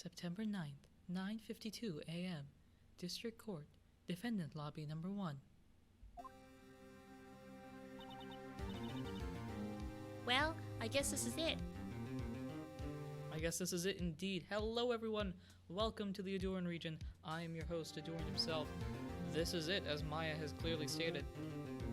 September 9th, 9:52 a.m. District Court, Defendant Lobby Number 1. Well, I guess this is it. I guess this is it indeed. Hello everyone, welcome to the Ahdurin region. I am your host, Ahdurin himself. This is it, as Maya has clearly stated.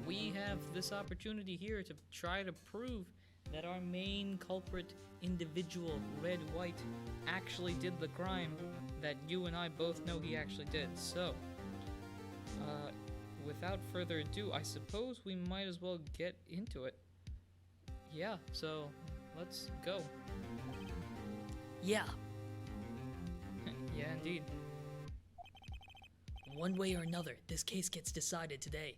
We have this opportunity here to try to prove that our main culprit individual, Red White, actually did the crime that you and I both know he actually did. So, without further ado, I suppose we might as well get into it. Yeah, so let's go. Yeah, Yeah, indeed. one way or another, this case gets decided today.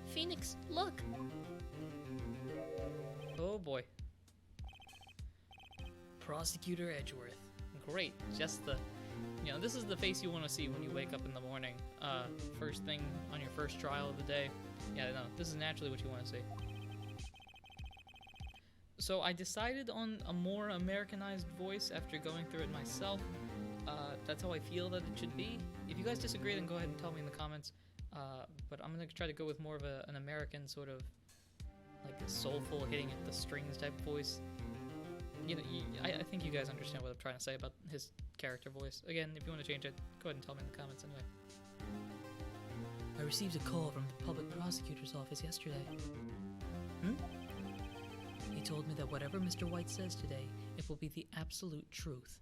Phoenix, look. Oh boy. Prosecutor Edgeworth. Great. Just the, this is the face you want to see when you wake up in the morning. First thing on your first trial of the day. Yeah, no, this is naturally what you want to see. So I decided on a more Americanized voice after going through it myself. That's how I feel that it should be. If you guys disagree, then go ahead and tell me in the comments. But I'm going to try to go with more of an American sort of, like a soulful, hitting at the strings type voice. I think you guys understand what I'm trying to say about his character voice. Again, if you want to change it, go ahead and tell me in the comments anyway. I received a call from the public prosecutor's office yesterday. He told me that whatever Mr. White says today, it will be the absolute truth.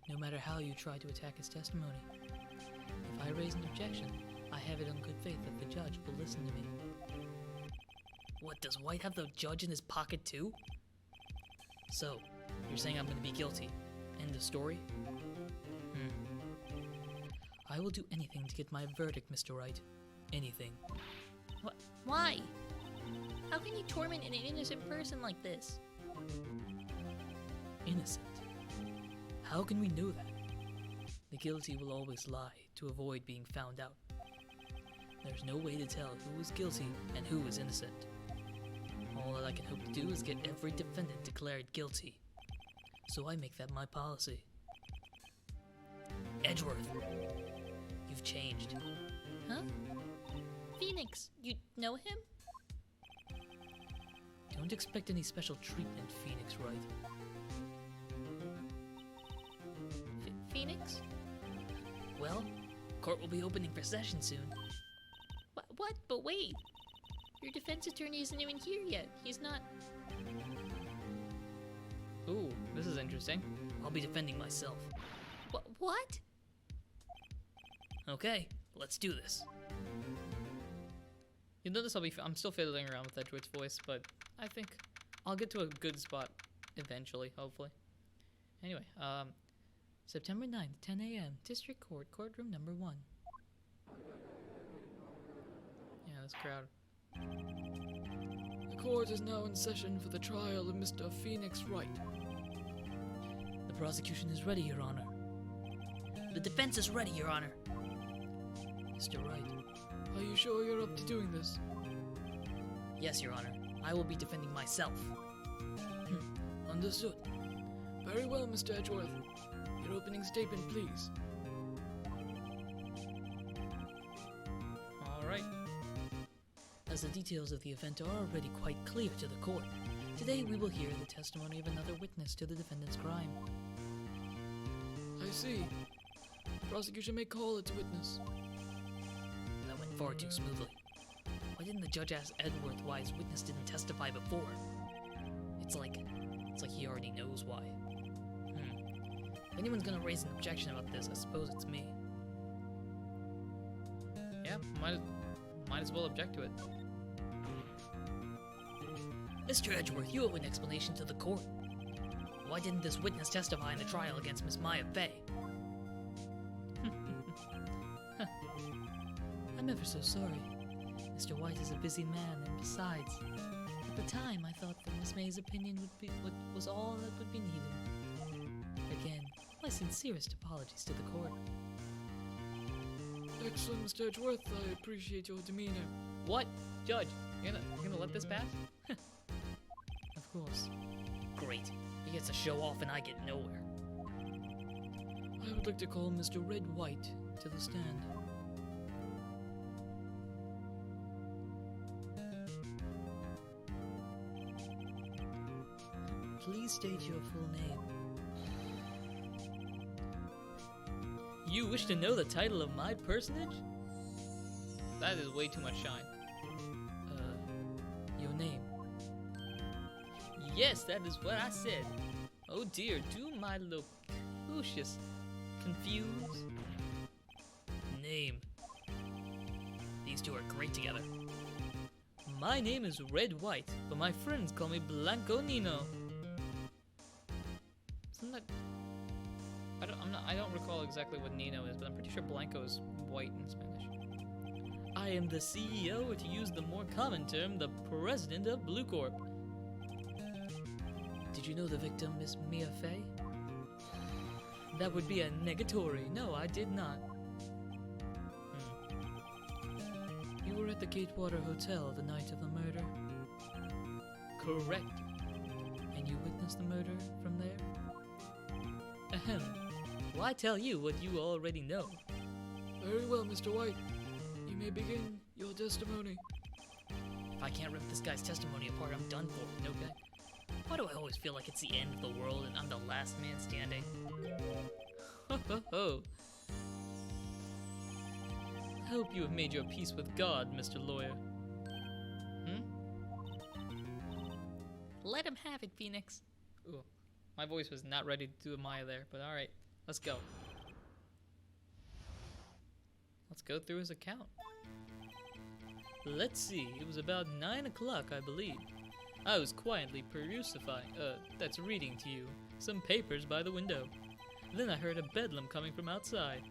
No matter how you try to attack his testimony. If I raise an objection, I have it on good faith that the judge will listen to me. What, does White have the judge in his pocket too? So, you're saying I'm going to be guilty. End of story? I will do anything to get my verdict, Mr. Wright. Anything. Why? How can you torment an innocent person like this? Innocent? How can we know that? The guilty will always lie to avoid being found out. There's no way to tell who is guilty and who is innocent. All that I can hope to do is get every defendant declared guilty. So I make that my policy. Edgeworth, you've changed. Huh? Phoenix, you know him? Don't expect any special treatment, Phoenix Wright. Phoenix? Well, court will be opening for session soon. What? But wait. Your defense attorney isn't even here yet. He's not... Ooh, this is interesting. I'll be defending myself. What? Okay, let's do this. You notice I'm still fiddling around with Edgeworth's voice, but I think I'll get to a good spot eventually, hopefully. Anyway, September 9th, 10 a.m., District Court, Courtroom Number 1. Yeah, this crowd. The court is now in session for the trial of Mr. Phoenix Wright. The prosecution is ready, Your Honor. The defense is ready, Your Honor. Mr. Wright. Are you sure you're up to doing this? Yes, Your Honor. I will be defending myself. Understood. Very well, Mr. Edgeworth. Your opening statement, please. All right. As the details of the event are already quite clear to the court, today we will hear the testimony of another witness to the defendant's crime. I see. The prosecution may call its witness. That went far too smoothly. Why didn't the judge ask Edgeworth why his witness didn't testify before? It's like he already knows why. If anyone's gonna raise an objection about this, I suppose it's me. Yeah, might as well object to it. Mr. Edgeworth, you owe an explanation to the court. Why didn't this witness testify in the trial against Miss Maya Fey? I'm ever so sorry. Mr. White is a busy man, and besides, at the time I thought that Miss May's opinion was all that would be needed. Again, my sincerest apologies to the court. Excellent, Mr. Edgeworth. I appreciate your demeanor. What? Judge, you're gonna let this pass? Of course. Great. great. He gets to show off and I get nowhere. I would like to call Mr. Red White to the stand. Please state your full name. You wish to know the title of my personage? That is way too much shine. Your name. Yes, that is what I said. Oh dear, do my Lucius confused? Name. These two are great together. My name is Red White, but my friends call me Blanco Nino. Isn't that... I don't recall exactly what Nino is, but I'm pretty sure Blanco is white in Spanish. I am the CEO, or to use the more common term, the president of Blue Corp. Did you know the victim, Miss Mia Fey? That would be a negatory. No, I did not. You were at the Gatewater Hotel the night of the murder? Correct. And you witnessed the murder from there? Ahem. Why tell you what you already know? Very well, Mr. White. You may begin your testimony. If I can't rip this guy's testimony apart, I'm done for. Okay. Why do I always feel like it's the end of the world and I'm the last man standing? Ho ho ho. I hope you have made your peace with God, Mr. Lawyer. Let him have it, Phoenix. Ooh, my voice was not ready to do a Maya there, but alright, let's go. Let's go through his account. Let's see, it was about 9 o'clock, I believe. I was quietly that's reading to you, some papers by the window. Then I heard a bedlam coming from outside.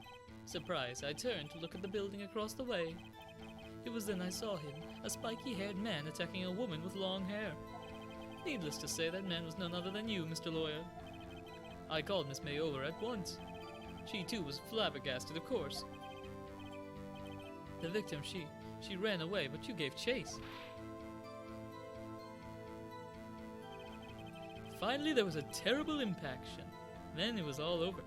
Surprised, I turned to look at the building across the way. It was then I saw him, a spiky-haired man attacking a woman with long hair. Needless to say, that man was none other than you, Mr. Lawyer. I called Miss May over at once. She too was flabbergasted, of course. The victim, she ran away, but you gave chase. Finally, there was a terrible impaction. Then it was all over.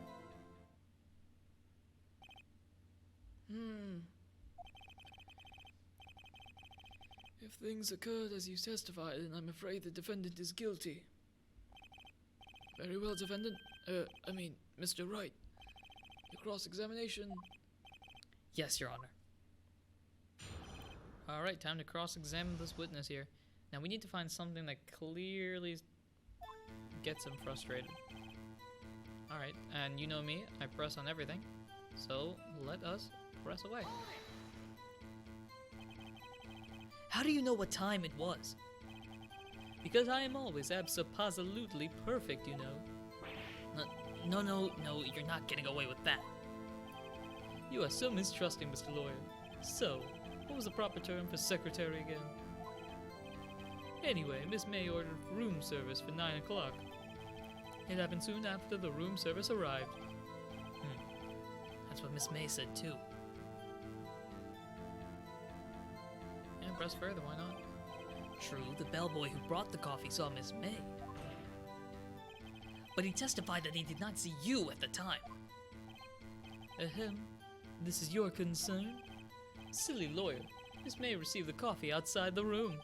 If things occurred as you testified, then I'm afraid the defendant is guilty. Very well, defendant. Mr. Wright. Your cross-examination. Yes, Your Honor. Alright, time to cross-examine this witness here. Now we need to find something that clearly gets him frustrated. Alright, and you know me, I press on everything. So let us press away. How do you know what time it was? Because I am always abso-absolutely perfect, you know. No, you're not getting away with that. You are so mistrusting, Mr. Lawyer. So, what was the proper term for secretary again? Anyway, Miss May ordered room service for 9 o'clock. It happened soon after the room service arrived. That's what Miss May said too. And press further, why not? True, the bellboy who brought the coffee saw Miss May. But he testified that he did not see you at the time. Ahem. This is your concern? Silly lawyer. Miss May received the coffee outside the room.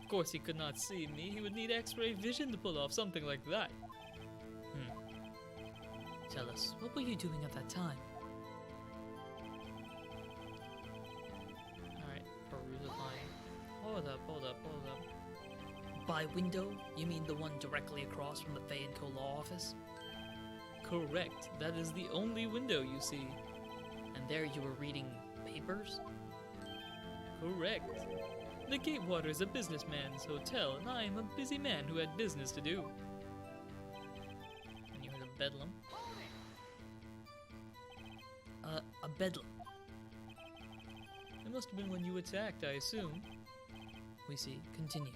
Of course he could not see me. He would need X-ray vision to pull off something like that. Tell us, what were you doing at that time? Alright, peruse the line. Hold up. By window, you mean the one directly across from the Fay & Co. law office? Correct. That is the only window you see. And there you were reading papers? Correct. The Gatewater is a businessman's hotel, and I am a busy man who had business to do. And you heard a bedlam. A bedlam. It must have been when you attacked, I assume. We see. Continue.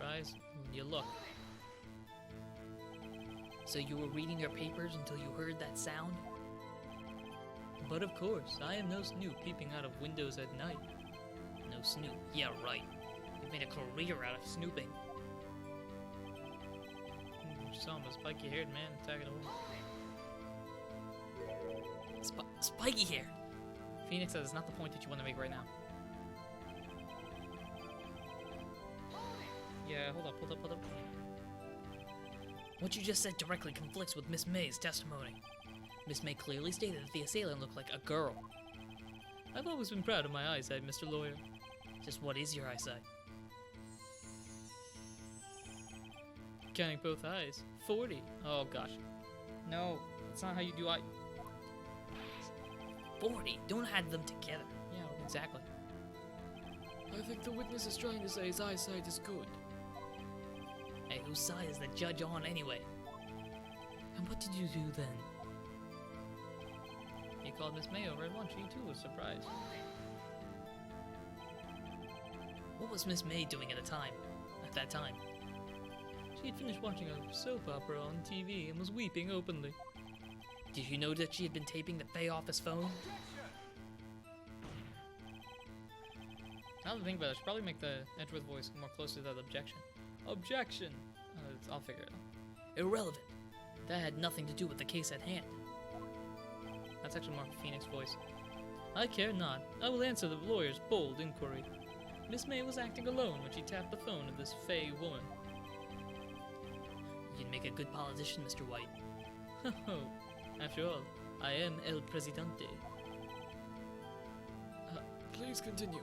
Rise, you look. So you were reading your papers until you heard that sound? But of course, I am no snoop peeping out of windows at night. No snoop. Yeah, right. You made a career out of snooping. saw him, a spiky-haired man attacking a woman. Spiky hair. Phoenix says it's not the point that you want to make right now. Yeah, hold up. What you just said directly conflicts with Miss May's testimony. Miss May clearly stated that the assailant looked like a girl. I've always been proud of my eyesight, Mr. Lawyer. Just what is your eyesight? Counting both eyes. 40. Oh, gosh. No, that's not how you do eye... 40? Don't add them together. Yeah, exactly. I think the witness is trying to say his eyesight is good. Hey, whose side is the judge on anyway? And what did you do then? He called Miss May over at lunch. She, too, was surprised. What was Miss May doing at that time? She had finished watching a soap opera on TV and was weeping openly. Did you know that she had been taping the Fay office phone? Now that I think about it, I should probably make the Edgeworth voice more close to that objection. Objection! I'll figure it out. Irrelevant. That had nothing to do with the case at hand. That's actually more of a Phoenix voice. I care not. I will answer the lawyer's bold inquiry. Miss May was acting alone when she tapped the phone of this Fay woman. You'd make a good politician, Mr. White. After all, I am El Presidente. Please continue.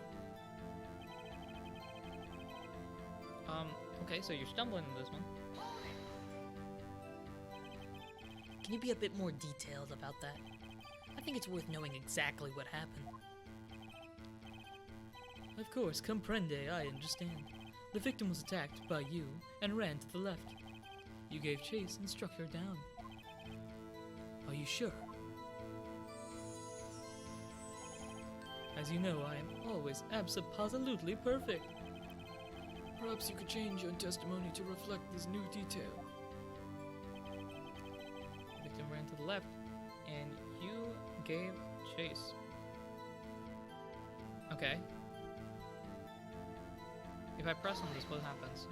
Okay, so you're stumbling in this one. Can you be a bit more detailed about that? I think it's worth knowing exactly what happened. Of course, comprende, I understand. The victim was attacked by you and ran to the left. You gave chase and struck her down. Are you sure? As you know, I am always absolutely perfect. Perhaps you could change your testimony to reflect this new detail. The victim ran to the left, and you gave chase. Okay. If I press on this, what happens?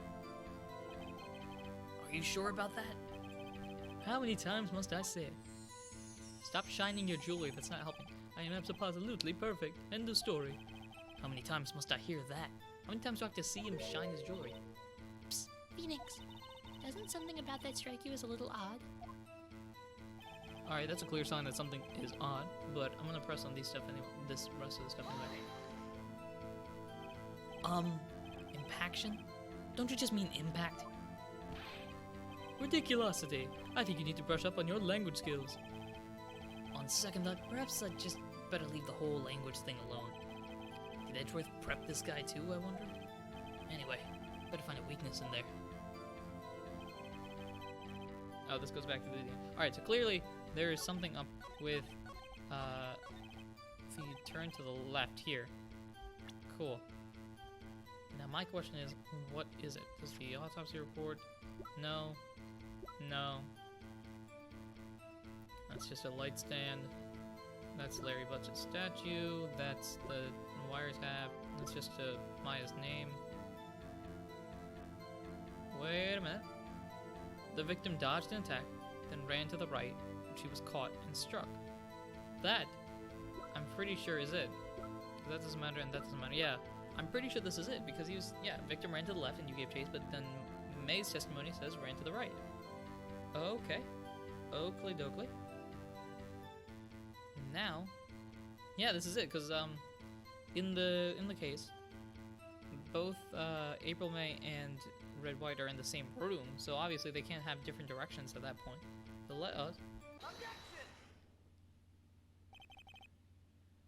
Are you sure about that? How many times must I say it? Stop shining your jewelry, that's not helping. I am absolutely perfect. End of story. How many times must I hear that? How many times do I have to see him shine his jewelry? Psst, Phoenix. Doesn't something about that strike you as a little odd? Alright, that's a clear sign that something is odd, but I'm gonna press on these stuff anyway, this rest of the stuff anyway. Impaction? Don't you just mean impact? Ridiculosity! I think you need to brush up on your language skills. On second thought, perhaps I'd just better leave the whole language thing alone. Did Edgeworth prep this guy too, I wonder? Anyway, better find a weakness in there. Oh, this goes back to the video. Alright, so clearly there is something up with, if you turn to the left here. Cool. Now my question is, what is it? Does the autopsy report? No. No. That's just a light stand. That's Larry Butch's statue. That's the wiretap. That's just Maya's name. Wait a minute. The victim dodged an attack, then ran to the right, and she was caught and struck. That, I'm pretty sure is it. That doesn't matter and that doesn't matter. Yeah, I'm pretty sure this is it, because he was, yeah, victim ran to the left and you gave chase, but then May's testimony says ran to the right. Okay. Oakley dokley. Now, yeah, this is it, because in the case, both April May and Red White are in the same room, so obviously they can't have different directions at that point. So let us.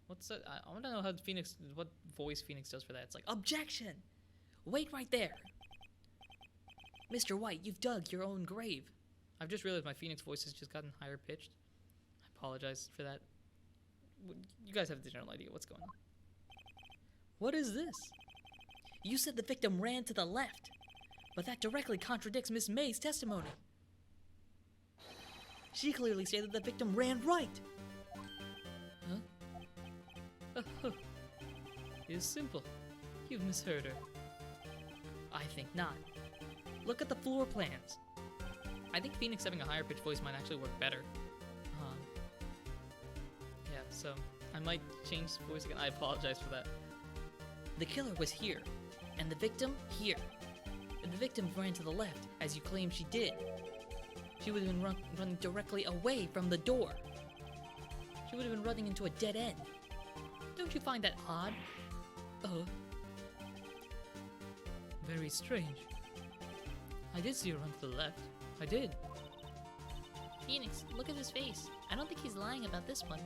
What's that? I want to know how Phoenix, what voice Phoenix does for that. It's like, Objection! Wait right there! Mr. White, you've dug your own grave. I've just realized my Phoenix voice has just gotten higher pitched. I apologize for that. You guys have the general idea what's going on. What is this? You said the victim ran to the left, but that directly contradicts Miss May's testimony. She clearly stated the victim ran right. Huh? It's simple. You've misheard her. I think not. Look at the floor plans. I think Phoenix having a higher pitched voice might actually work better. Yeah, so I might change the voice again. I apologize for that. The killer was here, and the victim here. And the victim ran to the left, as you claim she did. She would have been running directly away from the door. She would have been running into a dead end. Don't you find that odd? Very strange. I did see her run to the left. I did. Phoenix, look at his face. I don't think he's lying about this one.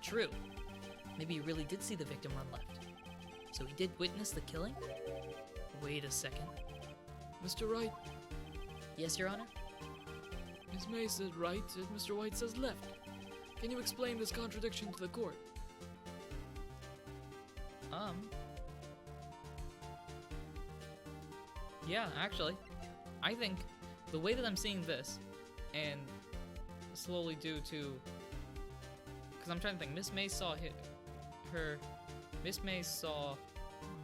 True. Maybe he really did see the victim run left. So he did witness the killing? Wait a second. Mr. Wright, Yes, Your Honor? Miss May said right and Mr. White says left. Can you explain this contradiction to the court? Yeah, actually, I think the way that I'm seeing this, and slowly due to, because I'm trying to think, Miss May saw Miss May saw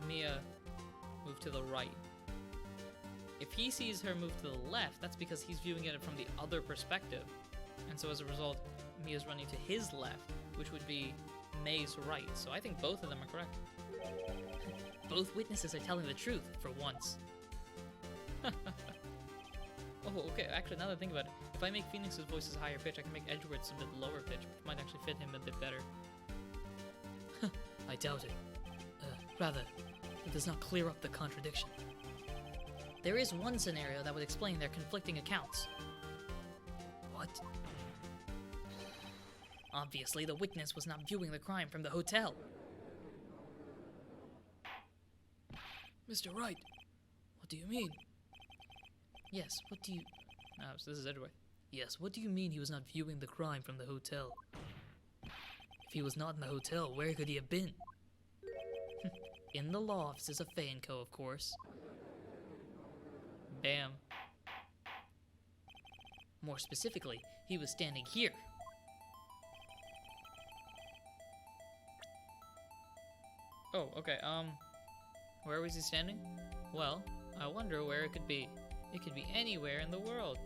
Mia move to the right. If he sees her move to the left, that's because he's viewing it from the other perspective. And so as a result, Mia's running to his left, which would be May's right. So I think both of them are correct. Both witnesses are telling the truth, for once. Oh, okay. Actually, now that I think about it, if I make Phoenix's voices higher pitch, I can make Edgeworth's a bit lower pitch, which might actually fit him a bit better. I doubt it. Rather, it does not clear up the contradiction. There is one scenario that would explain their conflicting accounts. What? Obviously, the witness was not viewing the crime from the hotel. Mr. Wright, what do you mean? Yes, what do you... So this is Edgeworth. Yes, what do you mean he was not viewing the crime from the hotel? If he was not in the hotel, where could he have been? In the law offices of Fayenco, of course. Bam. More specifically, he was standing here. Oh, okay, where was he standing? Well, I wonder where it could be. It could be anywhere in the world.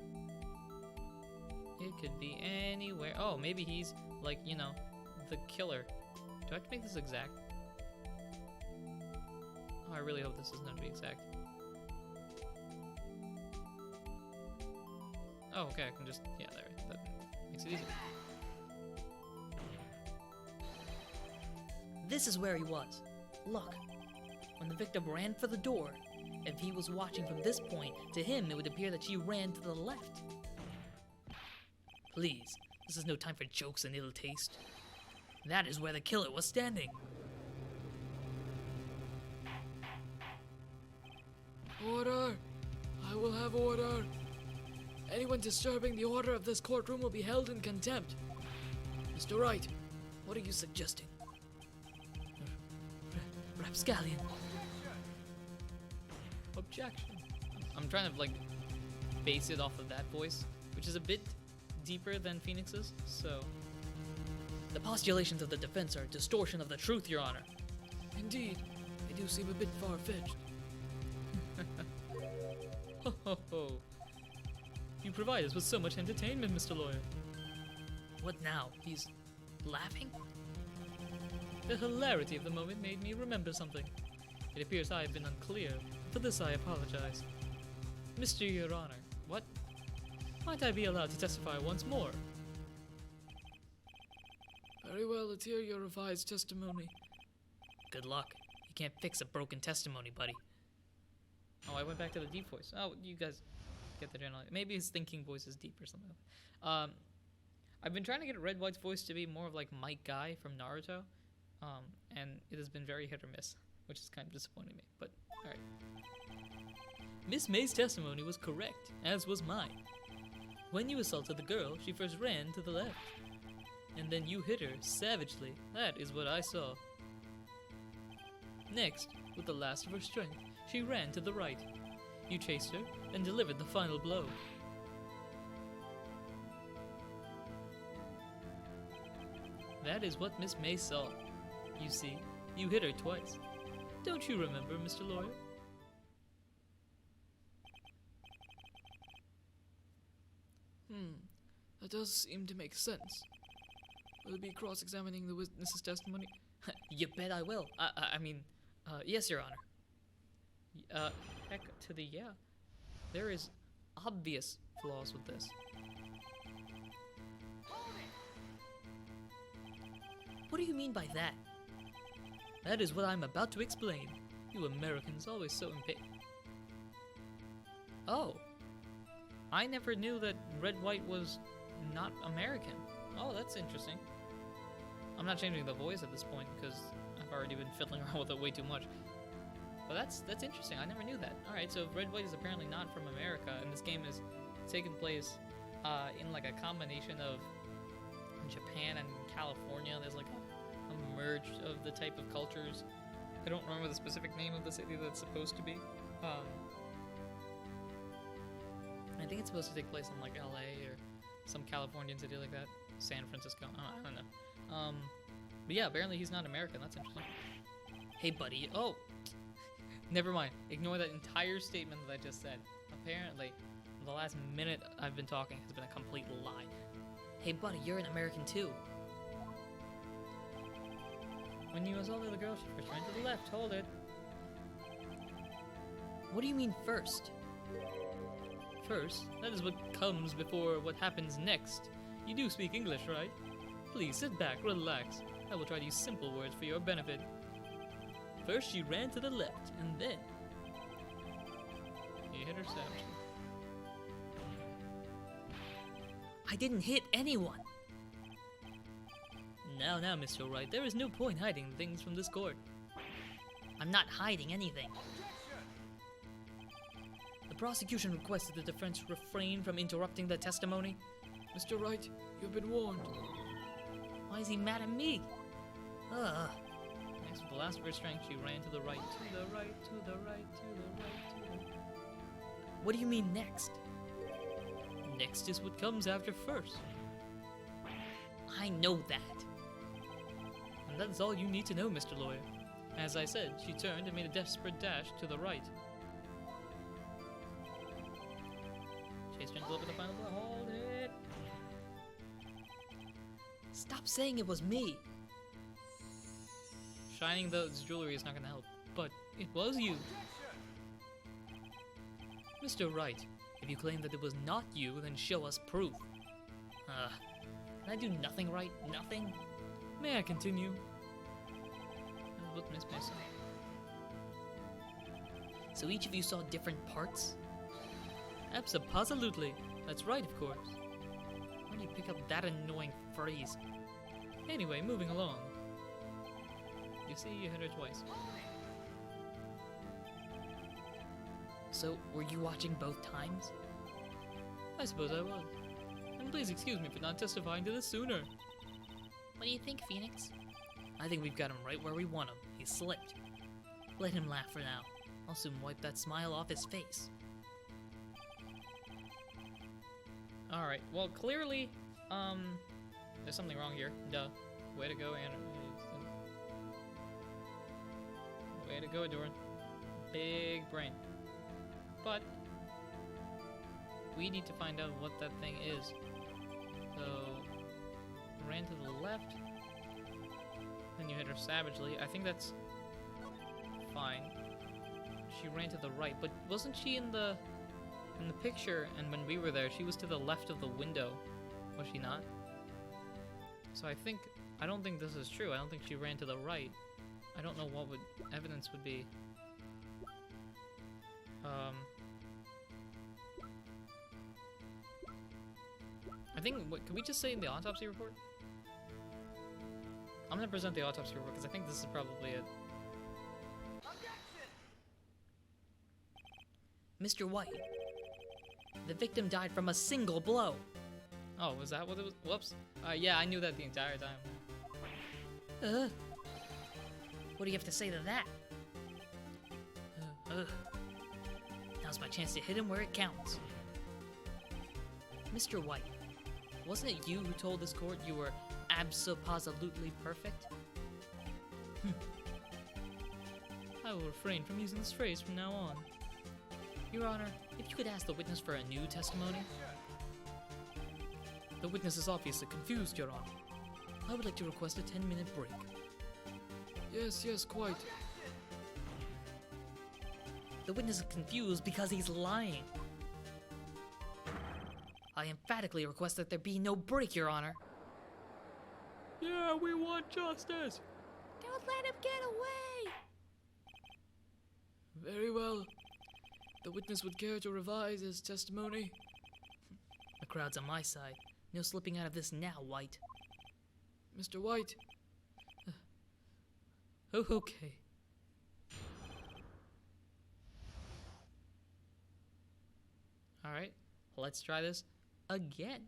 It could be anywhere. Oh, maybe he's, like, you know, the killer. Do I have to make this exact? Oh, I really hope this is going to be exact. Oh, okay, I can just, yeah, there, that makes it easy. This is where he was. Look, when the victim ran for the door, if he was watching from this point, to him it would appear that she ran to the left. Please, this is no time for jokes and ill taste. That is where the killer was standing. Order! I will have order! Anyone disturbing the order of this courtroom will be held in contempt. Mr. Wright, what are you suggesting? Rapscallion. Objection. I'm trying to, like, base it off of that voice, which is a bit deeper than Phoenix's, so... The postulations of the defense are a distortion of the truth, Your Honor. Indeed, they do seem a bit far-fetched. Ho ho ho. You provide us with so much entertainment, Mr. Lawyer. What now? He's laughing? The hilarity of the moment made me remember something. It appears I have been unclear. For this I apologize. Mr. Your Honor, what? Might I be allowed to testify once more? Very well, let's hear your revised testimony. Good luck. You can't fix a broken testimony, buddy. Oh, I went back to the deep voice. Oh, you guys get the general. Maybe his thinking voice is deep or something. I've been trying to get Red White's voice to be more of like Mike Guy from Naruto, and it has been very hit or miss, which is kind of disappointing me. But all right. Miss May's testimony was correct, as was mine. When you assaulted the girl, she first ran to the left, and then you hit her savagely. That is what I saw. Next, with the last of her strength, she ran to the right. You chased her and delivered the final blow. That is what Miss May saw. You see, you hit her twice. Don't you remember, Mr. Lawyer? That does seem to make sense. Will be cross-examining the witness's testimony? You bet I will. Yes, Your Honor. Heck to the yeah. There is obvious flaws with this. What do you mean by that? That is what I'm about to explain. You Americans always so impatient. Oh. I never knew that Red White was not American. Oh, that's interesting. I'm not changing the voice at this point because I've already been fiddling around with it way too much. But that's interesting. I never knew that. Alright, so Red White is apparently not from America, and this game is taking place in like a combination of Japan and California. There's like a merge of the type of cultures. I don't remember the specific name of the city that's supposed to be. I think it's supposed to take place in like LA or some Californian city like that. San Francisco. I don't know. But yeah, apparently he's not American. That's interesting. Hey, buddy. Oh, never mind. Ignore that entire statement that I just said. Apparently, the last minute I've been talking has been a complete lie. Hey, buddy, you're an American too. When you assaulted the girl, she first ran to the left. Hold it. What do you mean first? First, that is what comes before what happens next. You do speak English, right? Please sit back, relax. I will try to use simple words for your benefit. First, she ran to the left, and then he hit her savagely. I didn't hit anyone. Now, Mr. Wright, there is no point hiding things from this court. I'm not hiding anything. The prosecution requested the defense refrain from interrupting the testimony. Mr. Wright, you've been warned. Why is he mad at me? Next, with the last of her strength, she ran to the right, to the right, to the right, to the right, to the right. What do you mean next? Next is what comes after first. I know that. And that's all you need to know, Mr. Lawyer. As I said, she turned and made a desperate dash to the right. Chase turns over the final blow. Hold it. Stop saying it was me. Shining those jewelry is not going to help. But it was you. Mr. Wright, if you claim that it was not you, then show us proof. Can I do nothing right? Nothing? May I continue? What Miss Mason? So each of you saw different parts? Absolutely. That's right, of course. Why do you pick up that annoying phrase? Anyway, moving along. You see, you hit her twice. So, were you watching both times? I suppose I was. And please excuse me for not testifying to this sooner. What do you think, Phoenix? I think we've got him right where we want him. He slipped. Let him laugh for now. I'll soon wipe that smile off his face. Alright, well, clearly, there's something wrong here. Duh. Way to go, Anna. Way to go, Ahdurin. Big brain. But we need to find out what that thing is. So, ran to the left. Then you hit her savagely. I think that's fine. She ran to the right, but wasn't she in the picture? And when we were there, she was to the left of the window, was she not? So I don't think this is true. I don't think she ran to the right. I don't know what evidence would be. I think, can we just say in the autopsy report? I'm gonna present the autopsy report because I think this is probably it. Mr. White, the victim died from a single blow. Oh, was that what it was? Whoops. Yeah, I knew that the entire time. What do you have to say to that? Now's my chance to hit him where it counts. Mr. White, wasn't it you who told this court you were abso-positively perfect? I will refrain from using this phrase from now on. Your Honor, if you could ask the witness for a new testimony. The witness is obviously confused, Your Honor. I would like to request a 10-minute break. Yes, quite. The witness is confused because he's lying. I emphatically request that there be no break, Your Honor. Yeah, we want justice. Don't let him get away! Very well. The witness would care to revise his testimony. The crowd's on my side. No slipping out of this now, White. Mr. White, Oh, okay. Alright, let's try this again.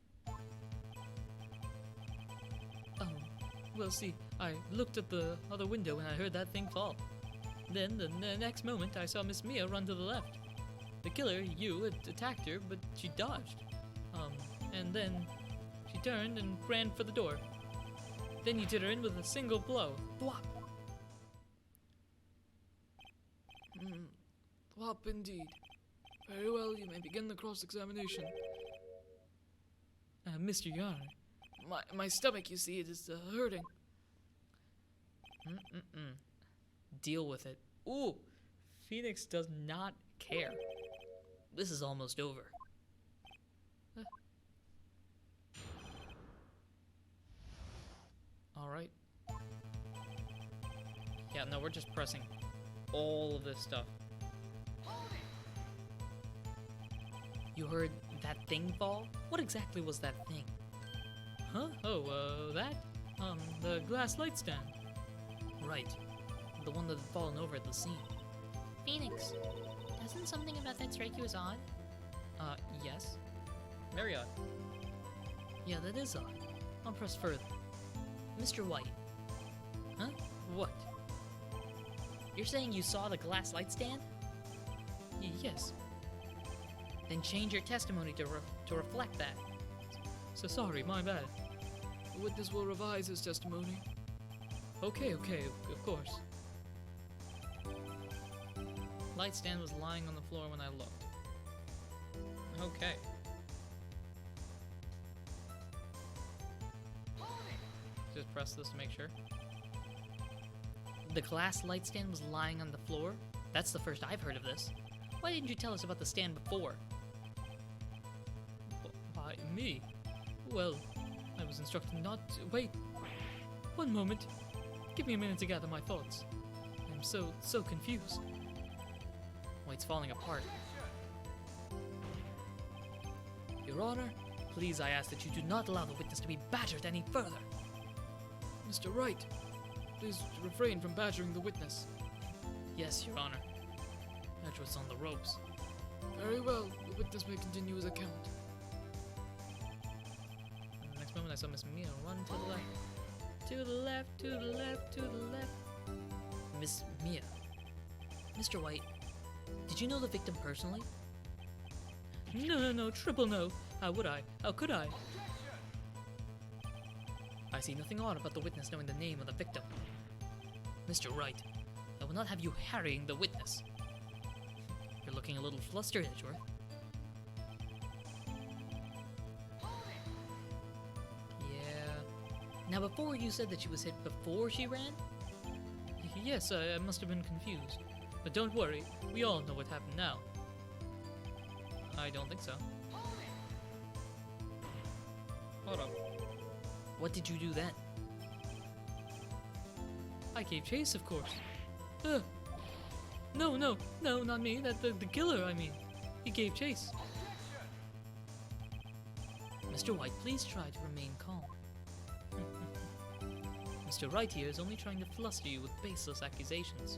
Well, see, I looked at the other window and I heard that thing fall. Then, the next moment, I saw Miss Mia run to the left. The killer, you, attacked her, but she dodged. And then she turned and ran for the door. Then you did her in with a single blow. Bwop! Whop indeed. Very well, you may begin the cross-examination. Mr. Your Honor. My stomach, you see, it is hurting. Deal with it. Ooh! Phoenix does not care. This is almost over. Alright. Yeah, no, we're just pressing all of this stuff. You heard that thing fall? What exactly was that thing? Huh? Oh, that? The glass light stand. Right. The one that had fallen over at the scene. Phoenix, doesn't something about that strike you as odd? Yes. Very odd. Yeah, that is odd. I'll press further. Mr. White. Huh? What? You're saying you saw the glass light stand? Yes. Then change your testimony to reflect that. So sorry, my bad. The witness will revise his testimony. Okay, of course. Light stand was lying on the floor when I looked. Okay. Just press this to make sure. The glass light stand was lying on the floor? That's the first I've heard of this. Why didn't you tell us about the stand before? Why, me? Well, I was instructed not to. Wait. One moment. Give me a minute to gather my thoughts. I'm so confused. White's falling apart. Your Honor, please I ask that you do not allow the witness to be badgered any further. Mr. Wright, please refrain from badgering the witness. Yes, Your Honor. Edgeworth's on the ropes. Very well, the witness may continue his account. And the next moment I saw Miss Mia run to the left. To the left, to the left, to the left. Miss Mia. Mr. White, did you know the victim personally? No, triple no. How would I? How could I? I see nothing odd about the witness knowing the name of the victim. Mr. Wright, I will not have you harrying the witness. You're looking a little flustered, Edgeworth. Yeah. Now before you said that she was hit before she ran? Yes, I must have been confused. But don't worry, we all know what happened now. I don't think so. Hold up. What did you do then? I gave chase, of course. No, not me. The killer, I mean. He gave chase. Mr. White, please try to remain calm. Mr. Wright here is only trying to fluster you with baseless accusations.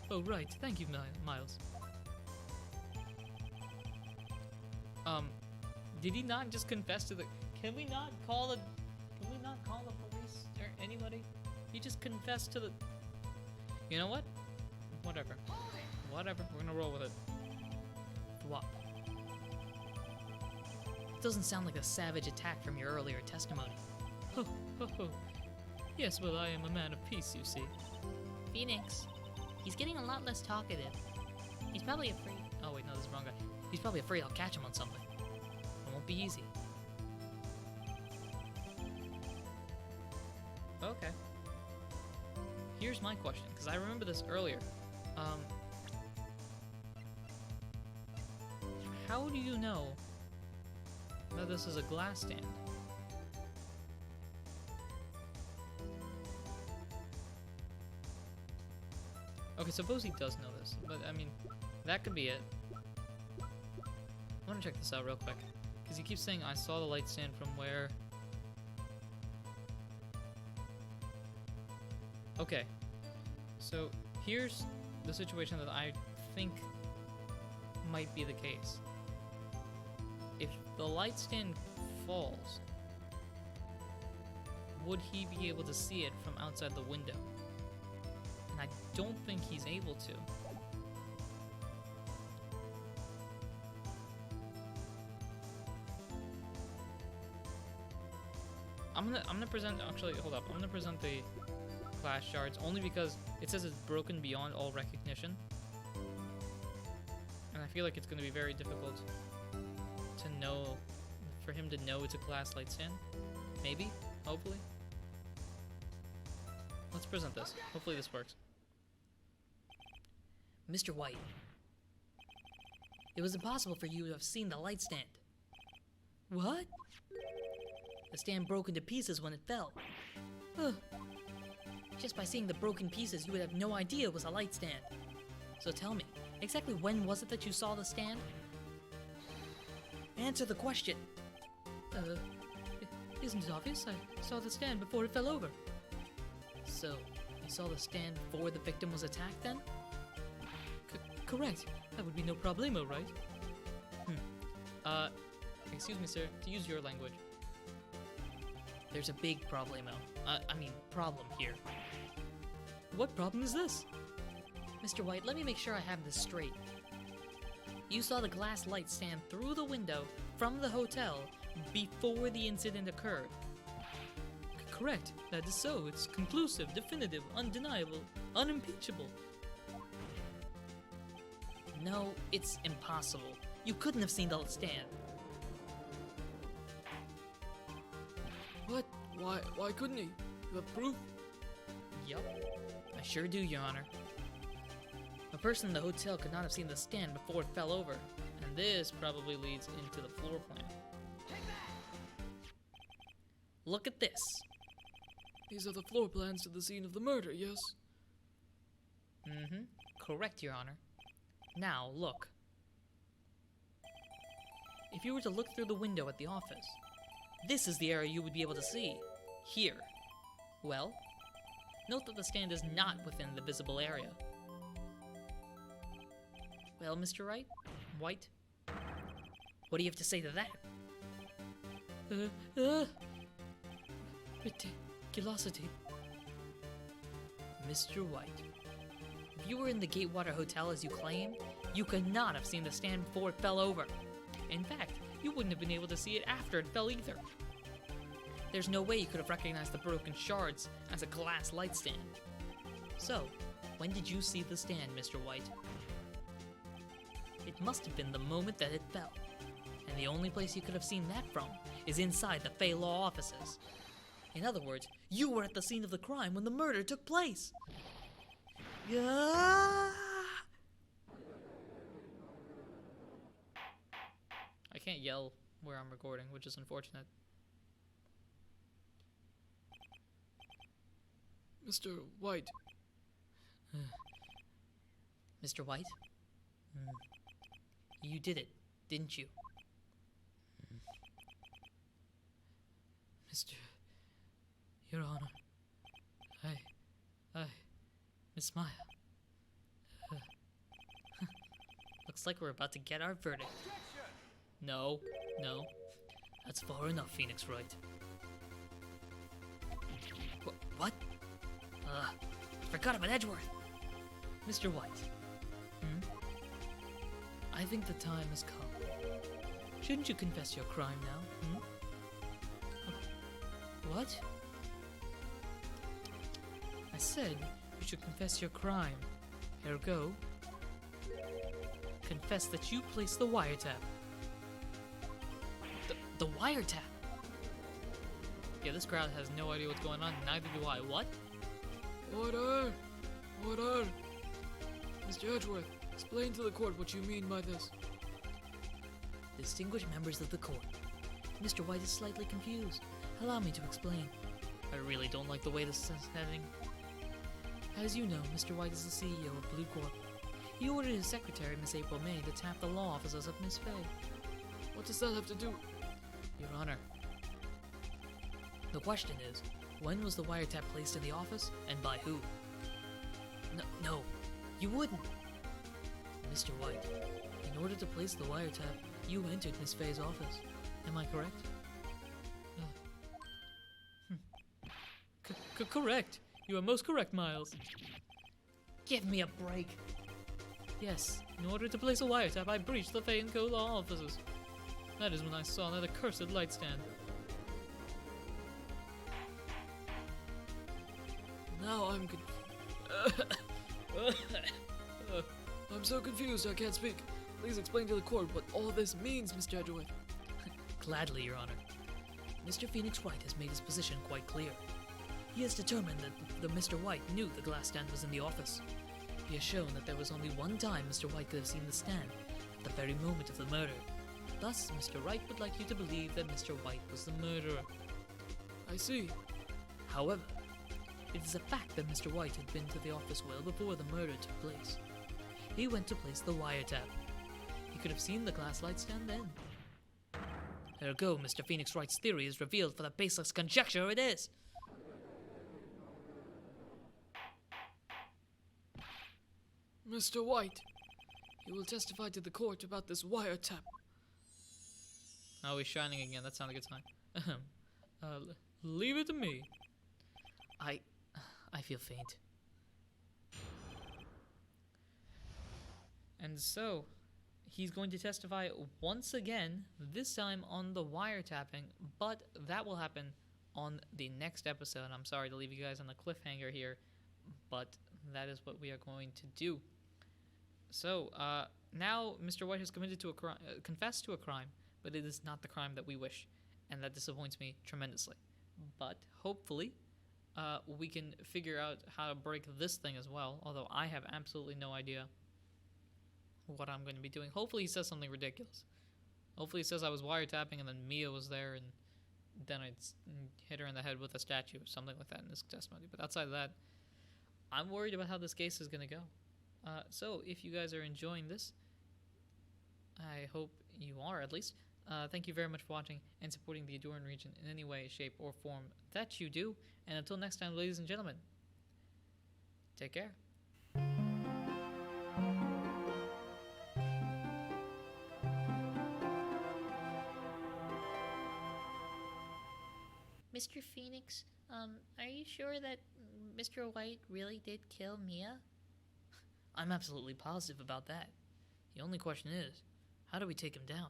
Oh, right. Thank you, Miles. Did he not just confess to the... Can we not call the police or anybody? He just confessed to the... You know what? Whatever. We're gonna roll with it. What? It doesn't sound like a savage attack from your earlier testimony. Ho. Yes, well, I am a man of peace, you see. Phoenix, he's getting a lot less talkative. He's probably afraid. Oh, wait, no, this is the wrong guy. He's probably afraid I'll catch him on something. It won't be easy. here's my question, because I remember this earlier. How do you know that this is a glass stand? Okay, suppose he does know this, but I mean, that could be it. I want to check this out real quick, because he keeps saying, I saw the light stand from where... Okay, so here's the situation that I think might be the case. If the light stand falls, would he be able to see it from outside the window? And I don't think he's able to. I'm gonna present, actually, hold up. I'm gonna present the class shards only because it says it's broken beyond all recognition. And I feel like it's gonna be very difficult to know, for him to know it's a glass light stand. Maybe, hopefully. Let's present this. Hopefully this works. Mr. White, it was impossible for you to have seen the light stand. What? The stand broke into pieces when it fell. Ugh. Just by seeing the broken pieces, you would have no idea it was a light stand. So tell me, exactly when was it that you saw the stand? Answer the question. Isn't it obvious? I saw the stand before it fell over. So, you saw the stand before the victim was attacked then? Correct. That would be no problemo, right? Excuse me, sir, to use your language. There's a big problemo. Problem here. What problem is this? Mr. White, let me make sure I have this straight. You saw the glass light stand through the window from the hotel before the incident occurred. Correct. That is so. It's conclusive, definitive, undeniable, unimpeachable. No, it's impossible. You couldn't have seen the stand. What? Why couldn't he? You have proof? Yup, I sure do, Your Honor. A person in the hotel could not have seen the stand before it fell over, And this probably leads into the floor plan. look at this. These are the floor plans to the scene of the murder, yes? Mm-hmm, correct, Your Honor. Now, look. If you were to look through the window at the office, this is the area you would be able to see. Here. Well, note that the stand is not within the visible area. Well, Mr. Wright? White? What do you have to say to that? Ridiculosity. Mr. White, if you were in the Gatewater Hotel as you claim, you could not have seen the stand before it fell over. In fact, you wouldn't have been able to see it after it fell either. There's no way you could have recognized the broken shards as a glass light stand. So, when did you see the stand, Mr. White? It must have been the moment that it fell. And the only place you could have seen that from is inside the Fey Law offices. In other words, you were at the scene of the crime when the murder took place. Yeah. I can't yell where I'm recording, which is unfortunate. Mr. White, Mr. White? You did it, didn't you? Mr. Your Honor, Miss Maya. Looks like we're about to get our verdict. No. That's far enough, Phoenix Wright. What? Forgot about Edgeworth. Mr. White. I think the time has come. Shouldn't you confess your crime now? What? I said you should confess your crime. Ergo, confess that you placed the wiretap. The wiretap? Yeah, this crowd has no idea what's going on, neither do I. What? Order! Order! Mr. Edgeworth, explain to the court what you mean by this. Distinguished members of the court, Mr. White is slightly confused. Allow me to explain. I really don't like the way this is heading. As you know, Mr. White is the CEO of Blue Corp. He ordered his secretary, Miss April May, to tap the law offices of Miss Fay. What does that have to do? Your Honor, the question is, when was the wiretap placed in the office, and by who? No, you wouldn't. Mr. White, in order to place the wiretap, you entered Miss Fay's office. Am I correct? Correct. You are most correct, Miles. Give me a break. Yes, in order to place a wiretap, I breached the Fay & Co. law offices. That is when I saw that accursed light stand. Now I'm I'm so confused I can't speak. Please explain to the court what all this means, Mr. Edgeworth. Gladly, Your Honor. Mr. Phoenix Wright has made his position quite clear. He has determined that the Mr. White knew the glass stand was in the office. He has shown that there was only one time Mr. White could have seen the stand, at the very moment of the murder. Thus, Mr. Wright would like you to believe that Mr. White was the murderer. I see. However, it is a fact that Mr. White had been to the office well before the murder took place. He went to place the wiretap. He could have seen the glass light stand then. Ergo, Mr. Phoenix Wright's theory is revealed for the baseless conjecture it is. Mr. White, you will testify to the court about this wiretap. Oh, he's shining again. That's not a good sign. Leave it to me. I feel faint. And so, he's going to testify once again, this time on the wiretapping, but that will happen on the next episode. I'm sorry to leave you guys on the cliffhanger here, but that is what we are going to do. So, now Mr. White has confessed to a crime, but it is not the crime that we wish, and that disappoints me tremendously. But hopefully, we can figure out how to break this thing as well, although I have absolutely no idea what I'm going to be doing. Hopefully he says something ridiculous. Hopefully he says I was wiretapping and then Mia was there and then I'd hit her in the head with a statue or something like that in this testimony. But outside of that, I'm worried about how this case is going to go. So if you guys are enjoying this, I hope you are at least. Thank you very much for watching and supporting the Ahdurin region in any way, shape, or form that you do. And until next time, ladies and gentlemen, take care. Mr. Phoenix, are you sure that Mr. White really did kill Mia? I'm absolutely positive about that. The only question is, how do we take him down?